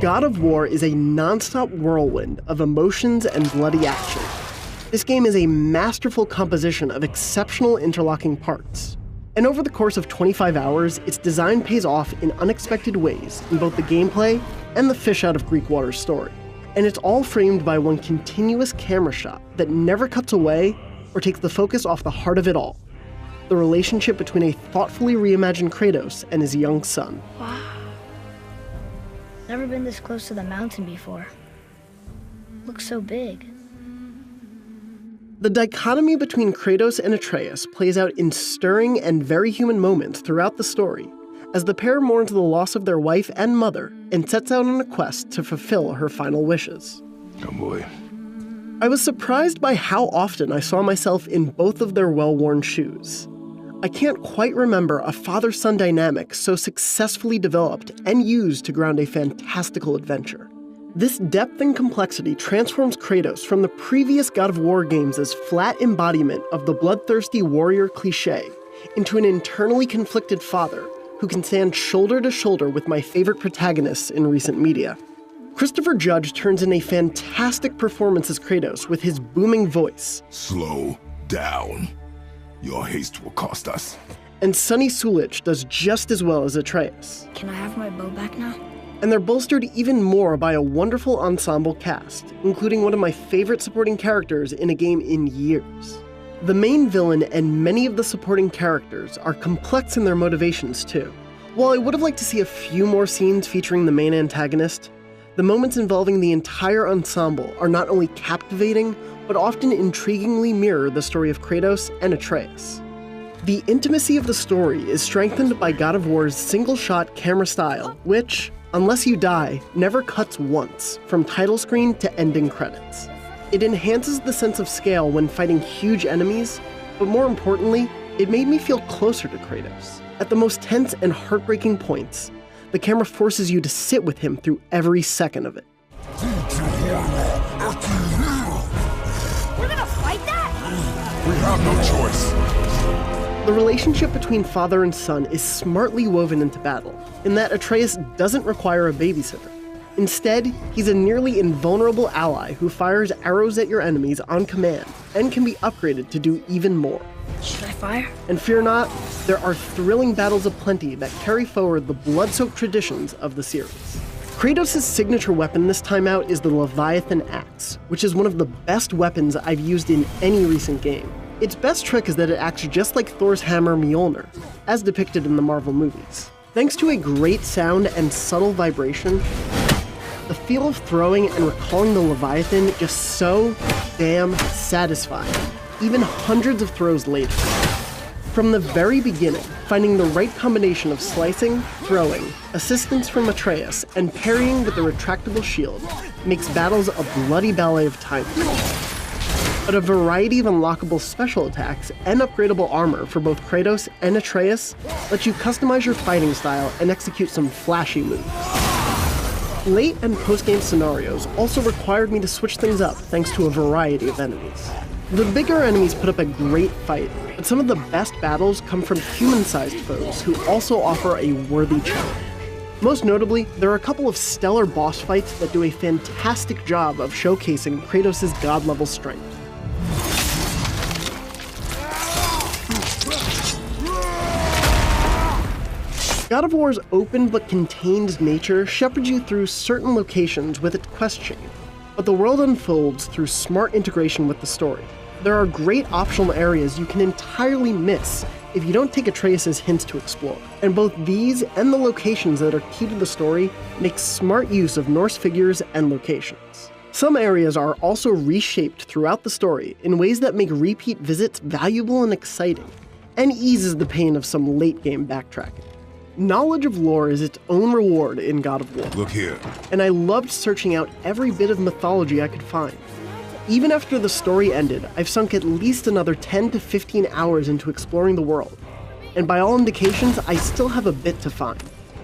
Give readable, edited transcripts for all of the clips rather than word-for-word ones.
God of War is a non-stop whirlwind of emotions and bloody action. This game is a masterful composition of exceptional interlocking parts. And over the course of 25 hours, its design pays off in unexpected ways in both the gameplay and the fish out of Greek Water's story. And it's all framed by one continuous camera shot that never cuts away or takes the focus off the heart of it all: the relationship between a thoughtfully reimagined Kratos and his young son. Wow. Never been this close to the mountain before. Looks so big. The dichotomy between Kratos and Atreus plays out in stirring and very human moments throughout the story, as the pair mourns the loss of their wife and mother and sets out on a quest to fulfill her final wishes. Oh boy. I was surprised by how often I saw myself in both of their well-worn shoes. I can't quite remember a father-son dynamic so successfully developed and used to ground a fantastical adventure. This depth and complexity transforms Kratos from the previous God of War games' flat embodiment of the bloodthirsty warrior cliché into an internally conflicted father who can stand shoulder to shoulder with my favorite protagonists in recent media. Christopher Judge turns in a fantastic performance as Kratos with his booming voice. Slow down. Your haste will cost us. And Sonny Sulich does just as well as Atreus. Can I have my bow back now? And they're bolstered even more by a wonderful ensemble cast, including one of my favorite supporting characters in a game in years. The main villain and many of the supporting characters are complex in their motivations too. While I would have liked to see a few more scenes featuring the main antagonist, the moments involving the entire ensemble are not only captivating, but often intriguingly mirror the story of Kratos and Atreus. The intimacy of the story is strengthened by God of War's single-shot camera style, which, unless you die, never cuts once, from title screen to ending credits. It enhances the sense of scale when fighting huge enemies, but more importantly, it made me feel closer to Kratos. At the most tense and heartbreaking points, the camera forces you to sit with him through every second of it. We're gonna fight that? We have no choice. The relationship between father and son is smartly woven into battle, in that Atreus doesn't require a babysitter. Instead, he's a nearly invulnerable ally who fires arrows at your enemies on command and can be upgraded to do even more. Should I fire? And fear not, there are thrilling battles aplenty that carry forward the blood-soaked traditions of the series. Kratos' signature weapon this time out is the Leviathan Axe, which is one of the best weapons I've used in any recent game. Its best trick is that it acts just like Thor's hammer Mjolnir, as depicted in the Marvel movies. Thanks to a great sound and subtle vibration, the feel of throwing and recalling the Leviathan is just so damn satisfying, even hundreds of throws later. From the very beginning, finding the right combination of slicing, throwing, assistance from Atreus, and parrying with the retractable shield makes battles a bloody ballet of timing. But a variety of unlockable special attacks and upgradable armor for both Kratos and Atreus let you customize your fighting style and execute some flashy moves. Late and post-game scenarios also required me to switch things up thanks to a variety of enemies. The bigger enemies put up a great fight, but some of the best battles come from human-sized foes who also offer a worthy challenge. Most notably, there are a couple of stellar boss fights that do a fantastic job of showcasing Kratos' god-level strength. God of War's open but contained nature shepherds you through certain locations with its quest chain, but the world unfolds through smart integration with the story. There are great optional areas you can entirely miss if you don't take Atreus' hints to explore, and both these and the locations that are key to the story make smart use of Norse figures and locations. Some areas are also reshaped throughout the story in ways that make repeat visits valuable and exciting, and eases the pain of some late-game backtracking. Knowledge of lore is its own reward in God of War. Look here. And I loved searching out every bit of mythology I could find. Even after the story ended, I've sunk at least another 10 to 15 hours into exploring the world. And by all indications, I still have a bit to find.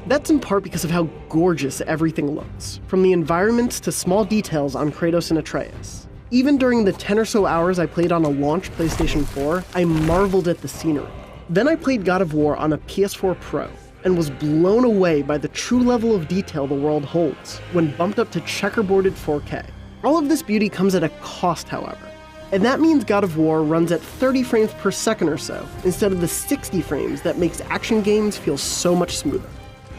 That's in part because of how gorgeous everything looks, from the environments to small details on Kratos and Atreus. Even during the 10 or so hours I played on a launch PlayStation 4, I marveled at the scenery. Then I played God of War on a PS4 Pro, and was blown away by the true level of detail the world holds when bumped up to checkerboarded 4K. All of this beauty comes at a cost, however, and that means God of War runs at 30 frames per second or so, instead of the 60 frames that makes action games feel so much smoother.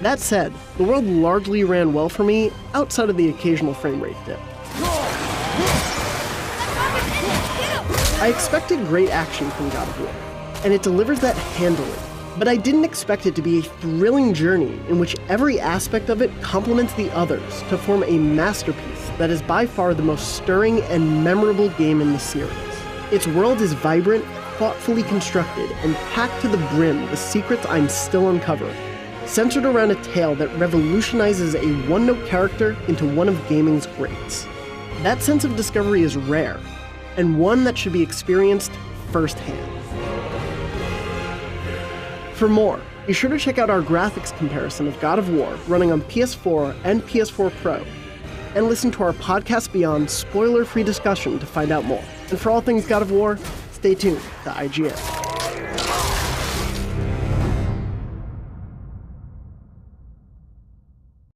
That said, the world largely ran well for me outside of the occasional frame rate dip. I expected great action from God of War, and it delivers that handily, but I didn't expect it to be a thrilling journey in which every aspect of it complements the others to form a masterpiece that is by far the most stirring and memorable game in the series. Its world is vibrant, thoughtfully constructed, and packed to the brim with secrets I'm still uncovering, centered around a tale that revolutionizes a one-note character into one of gaming's greats. That sense of discovery is rare, and one that should be experienced firsthand. For more, be sure to check out our graphics comparison of God of War running on PS4 and PS4 Pro, and listen to our Podcast Beyond spoiler-free discussion to find out more. And for all things God of War, stay tuned to IGN.